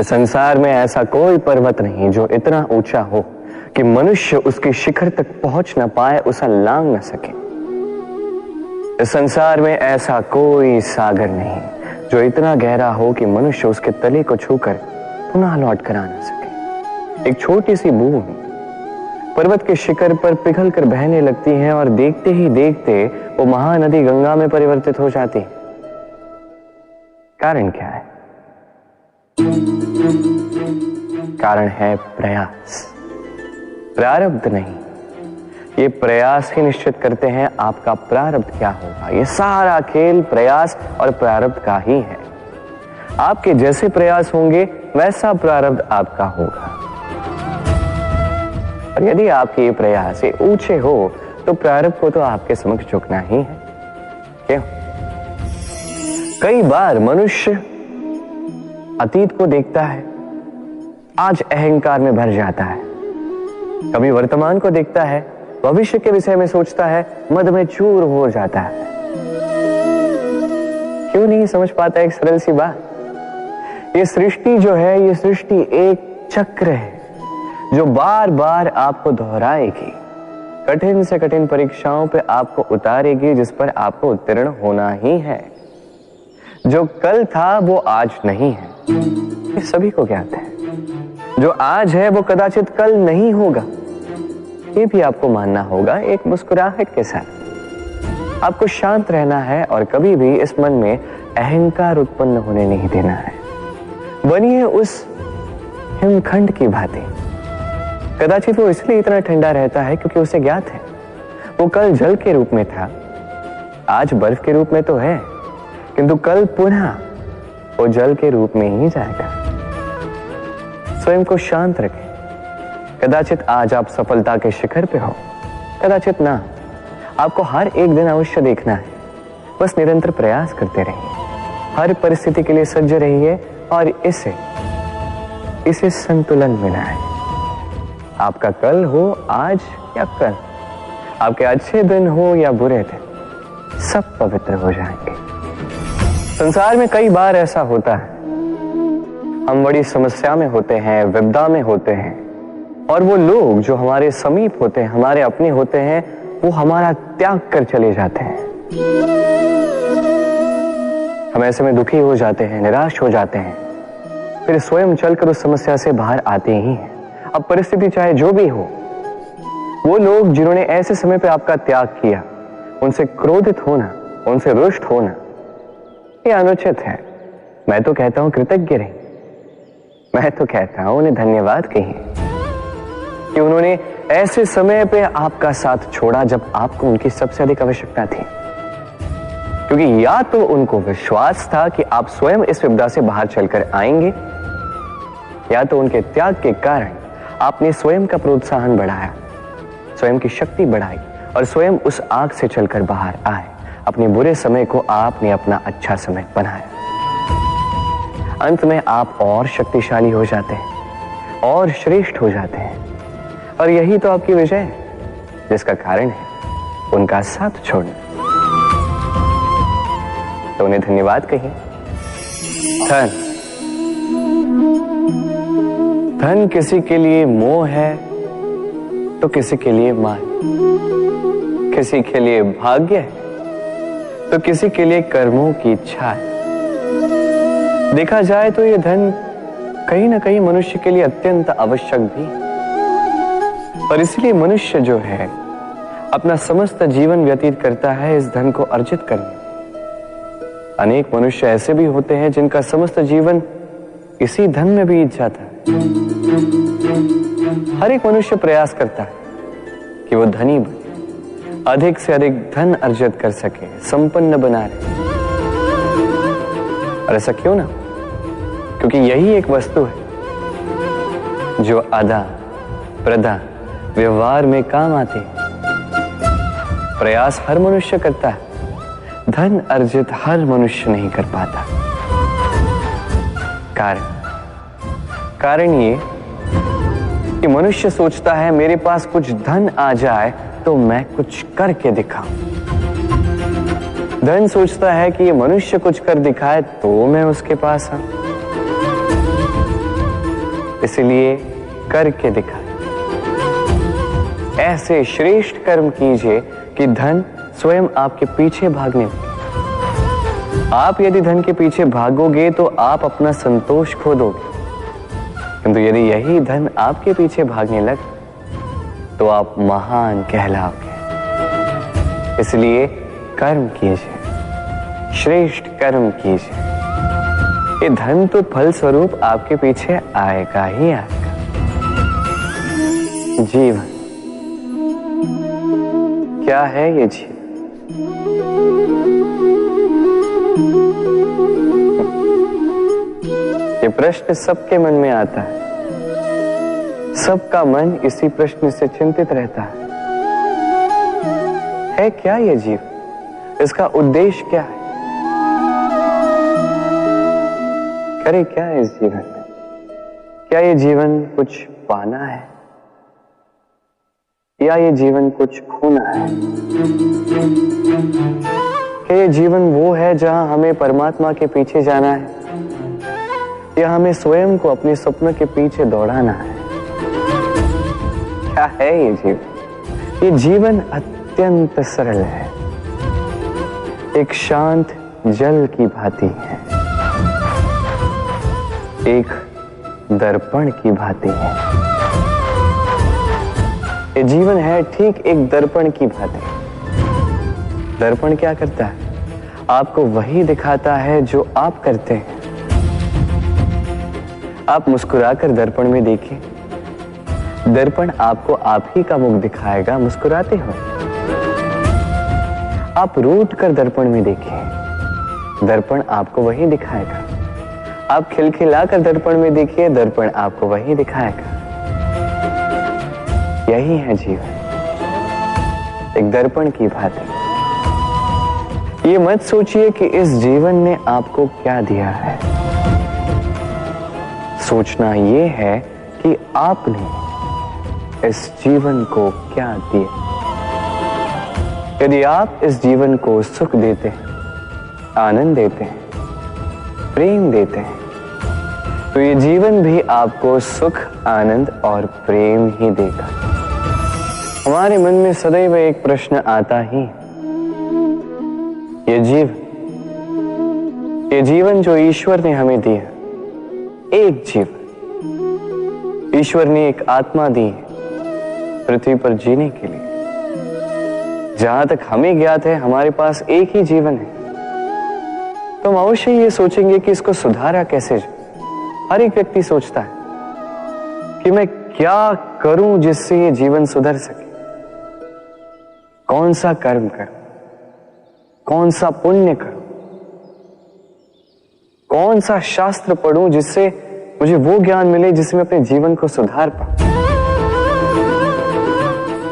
संसार में ऐसा कोई पर्वत नहीं जो इतना ऊंचा हो कि मनुष्य उसके शिखर तक पहुंच न पाए, उसे लांघ न सके। इस संसार में ऐसा कोई सागर नहीं जो इतना गहरा हो कि मनुष्य उसके तले को छूकर पुनः लौट कर आ न सके। एक छोटी सी बूंद पर्वत के शिखर पर पिघल कर बहने लगती है और देखते ही देखते वो महानदी गंगा में परिवर्तित हो जाती है। कारण क्या है? कारण है प्रयास, प्रारब्ध नहीं। ये प्रयास ही निश्चित करते हैं आपका प्रारब्ध क्या होगा। ये सारा खेल प्रयास और प्रारब्ध का ही है। आपके जैसे प्रयास होंगे वैसा प्रारब्ध आपका होगा। और यदि आपके ये प्रयास ऊंचे हो तो प्रारब्ध को तो आपके समक्ष झुकना ही है। क्यों? कई बार मनुष्य अतीत को देखता है, आज अहंकार में भर जाता है। कभी वर्तमान को देखता है, भविष्य के विषय में सोचता है, मद में चूर हो जाता है। क्यों नहीं समझ पाता एक सरल सी बात? ये सृष्टि जो है, ये सृष्टि एक चक्र है जो बार बार आपको दोहराएगी, कठिन से कठिन परीक्षाओं पे आपको उतारेगी, जिस पर आपको उत्तीर्ण होना ही है। जो कल था वो आज नहीं है, ये सभी को ज्ञात है। जो आज है वो कदाचित कल नहीं होगा, ये भी आपको मानना होगा। एक मुस्कुराहट के साथ आपको शांत रहना है और कभी भी इस मन में अहंकार उत्पन्न होने नहीं देना है। बनिए उस हिमखंड की भांति। कदाचित वो इसलिए इतना ठंडा रहता है क्योंकि उसे ज्ञात है वो कल जल के रूप में था, आज बर्फ के रूप में तो है, किंतु कल पुनः वो जल के रूप में ही जाएगा। स्वयं को शांत रखें। कदाचित आज आप सफलता के शिखर पे हो, कदाचित ना। आपको हर एक दिन अवश्य देखना है। बस निरंतर प्रयास करते रहिए, हर परिस्थिति के लिए सज्ज रहिए और इसे संतुलन में लाएं। आपका कल हो आज या कल, आपके अच्छे दिन हो या बुरे दिन, सब पवित्र हो जाएंगे। संसार में कई बार ऐसा होता है, हम बड़ी समस्या में होते हैं, विपदा में होते हैं, और वो लोग जो हमारे समीप होते हैं, हमारे अपने होते हैं, वो हमारा त्याग कर चले जाते हैं। हम ऐसे में दुखी हो जाते हैं, निराश हो जाते हैं, फिर स्वयं चलकर उस समस्या से बाहर आते ही हैं। अब परिस्थिति चाहे जो भी हो, वो लोग जिन्होंने ऐसे समय पे आपका त्याग किया, उनसे क्रोधित होना, उनसे रुष्ट होना, ये अनुचित है। मैं तो कहता हूं कृतज्ञ रहिए। मैं तो कहता हूं उन्हें धन्यवाद कहिए कि उन्होंने ऐसे समय पे आपका साथ छोड़ा जब आपको उनकी सबसे अधिक आवश्यकता थी। क्योंकि या तो उनको विश्वास था कि आप स्वयं इस विपदा से बाहर चलकर आएंगे, या तो उनके त्याग के कारण आपने स्वयं का प्रोत्साहन बढ़ाया, स्वयं की शक्ति बढ़ाई और स्वयं उस आग से चलकर बाहर आए। अपने बुरे समय को आपने अपना अच्छा समय बनाया। अंत में आप और शक्तिशाली हो जाते हैं और श्रेष्ठ हो जाते हैं। और यही तो आपकी विजय है, जिसका कारण है उनका साथ छोड़ना। तो उन्हें धन्यवाद कहिए। धन किसी के लिए मोह है तो किसी के लिए मान, किसी के लिए भाग्य है तो किसी के लिए कर्मों की इच्छा है। देखा जाए तो यह धन कहीं ना कहीं मनुष्य के लिए अत्यंत आवश्यक भी है। और इसलिए मनुष्य जो है अपना समस्त जीवन व्यतीत करता है इस धन को अर्जित करने। अनेक मनुष्य ऐसे भी होते हैं जिनका समस्त जीवन इसी धन में बीत जाता है। हर एक मनुष्य प्रयास करता है कि वो धनी बने, अधिक से अधिक धन अर्जित कर सके, संपन्न बना रहे। और ऐसा क्यों ना? क्योंकि यही एक वस्तु है जो अदा प्रदा व्यवहार में काम आती है। प्रयास हर मनुष्य करता है, धन अर्जित हर मनुष्य नहीं कर पाता। कारण ये कि मनुष्य सोचता है मेरे पास कुछ धन आ जाए तो मैं कुछ करके दिखाऊं। धन सोचता है कि ये मनुष्य कुछ कर दिखाए तो मैं उसके पास आऊं। इसलिए करके दिखाए। ऐसे श्रेष्ठ कर्म कीजिए कि धन स्वयं आपके पीछे भागने लगे। आप यदि धन के पीछे भागोगे तो आप अपना संतोष खो दोगे, किंतु यदि यही धन आपके पीछे भागने लगे तो आप महान कहलाओगे। इसलिए कर्म कीजिए, श्रेष्ठ कर्म कीजिए। ये धन तो फल स्वरूप आपके पीछे आएगा ही आएगा। जीवन क्या है ये जीवन? ये प्रश्न सबके मन में आता है। सबका मन इसी प्रश्न से चिंतित रहता है क्या ये जीवन? इसका उद्देश्य क्या है? करे क्या है इस जीवन में? क्या ये जीवन कुछ पाना है या ये जीवन कुछ खोना है? क्या ये जीवन वो है जहां हमें परमात्मा के पीछे जाना है या हमें स्वयं को अपने स्वप्न के पीछे दौड़ाना है? क्या है ये जीवन? ये जीवन अत्यंत सरल है, एक शांत जल की भांति है, एक दर्पण की भांति है। ये जीवन है ठीक एक दर्पण की भांति। दर्पण क्या करता है? आपको वही दिखाता है जो आप करते हैं। आप मुस्कुराकर दर्पण में देखिए, दर्पण आपको आप ही का मुख दिखाएगा मुस्कुराते हुए। आप रूठ कर दर्पण में देखिए, दर्पण आपको वही दिखाएगा। आप खिलखिलाकर दर्पण में देखिए, दर्पण आपको वही दिखाएगा। यही है जीवन, एक दर्पण की भांति। ये मत सोचिए कि इस जीवन ने आपको क्या दिया है। सोचना ये है कि आपने इस जीवन को क्या दिया। यदि आप इस जीवन को सुख देते हैं, आनंद देते हैं, प्रेम देते हैं, तो ये जीवन भी आपको सुख, आनंद और प्रेम ही देगा। हमारे मन में सदैव एक प्रश्न आता ही, ये जीवन जो ईश्वर ने हमें दिया, एक जीवन ईश्वर ने एक आत्मा दी पृथ्वी पर जीने के लिए। जहां तक हमें ज्ञात है हमारे पास एक ही जीवन है, तो हम अवश्य ये सोचेंगे कि इसको सुधारा कैसे जाए। हर एक व्यक्ति सोचता है कि मैं क्या करूं जिससे ये जीवन सुधर सके, कौन सा कर्म करूं, कौन सा पुण्य करूं, कौन सा शास्त्र पढ़ूं जिससे मुझे वो ज्ञान मिले जिससे मैं अपने जीवन को सुधार पाऊं।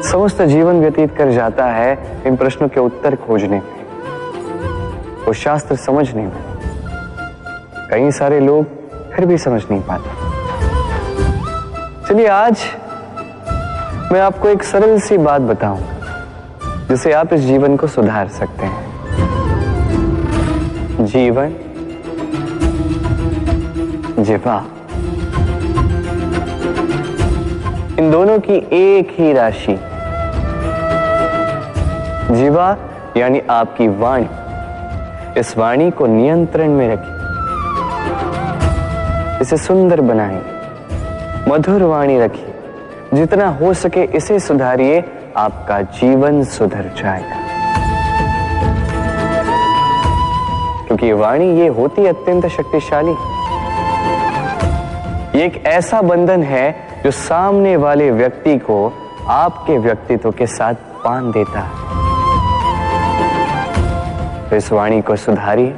समस्त जीवन व्यतीत कर जाता है इन प्रश्नों के उत्तर खोजने में, वो शास्त्र समझने में। कई सारे लोग फिर भी समझ नहीं पाते। चलिए आज मैं आपको एक सरल सी बात बताऊंगा जिससे आप इस जीवन को सुधार सकते हैं। जीवन, जिह्वा, इन दोनों की एक ही राशि। जिह्वा यानी आपकी वाणी, इस वाणी को नियंत्रण में रखिए, इसे सुंदर बनाइए, मधुर वाणी रखिए। जितना हो सके इसे सुधारिए, आपका जीवन सुधर जाएगा। क्योंकि वाणी ये होती अत्यंत शक्तिशाली। ये एक ऐसा बंधन है जो सामने वाले व्यक्ति को आपके व्यक्तित्व के साथ बांध देता है। तो इस वाणी को सुधारिए,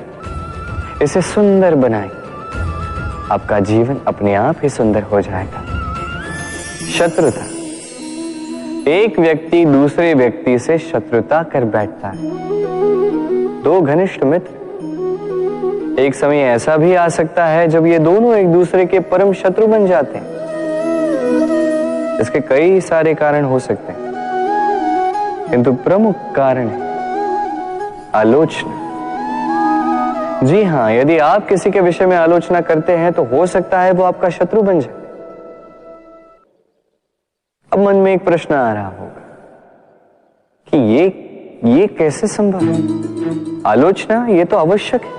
इसे सुंदर बनाइए, आपका जीवन अपने आप ही सुंदर हो जाएगा। शत्रुता, एक व्यक्ति दूसरे व्यक्ति से शत्रुता कर बैठता है। दो घनिष्ठ मित्र, एक समय ऐसा भी आ सकता है जब ये दोनों एक दूसरे के परम शत्रु बन जाते हैं। इसके कई सारे कारण हो सकते हैं, किंतु प्रमुख कारण है आलोचना। जी हां, यदि आप किसी के विषय में आलोचना करते हैं तो हो सकता है वो आपका शत्रु बन जाए। अब मन में एक प्रश्न आ रहा होगा कि ये कैसे संभव है? आलोचना ये तो आवश्यक है।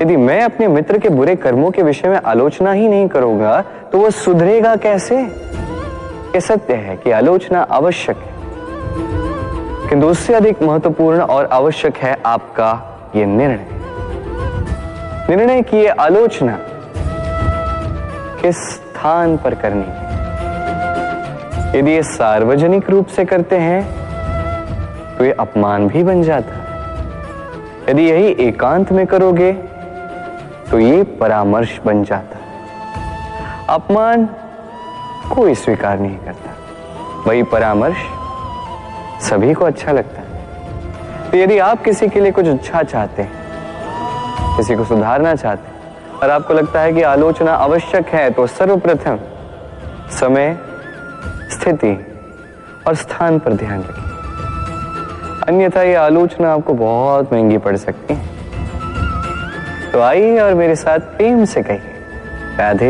यदि मैं अपने मित्र के बुरे कर्मों के विषय में आलोचना ही नहीं करूंगा तो वह सुधरेगा कैसे? ये सत्य है कि आलोचना आवश्यक है, किंतु उससे अधिक महत्वपूर्ण और आवश्यक है आपका ये निर्णय की ये आलोचना किस स्थान पर करनी है। यदि ये सार्वजनिक रूप से करते हैं तो ये अपमान भी बन जाता है। यदि यही एकांत में करोगे तो ये परामर्श बन जाता है। अपमान कोई स्वीकार नहीं करता, वही परामर्श सभी को अच्छा लगता है। तो यदि आप किसी के लिए कुछ अच्छा चाहते हैं, किसी को सुधारना चाहते हैं और आपको लगता है कि आलोचना आवश्यक है, तो सर्वप्रथम समय, स्थिति और स्थान पर ध्यान रखिए, अन्यथा ये आलोचना आपको बहुत महंगी पड़ सकती है। तो आइए और मेरे साथ प्रेम से कहिए, राधे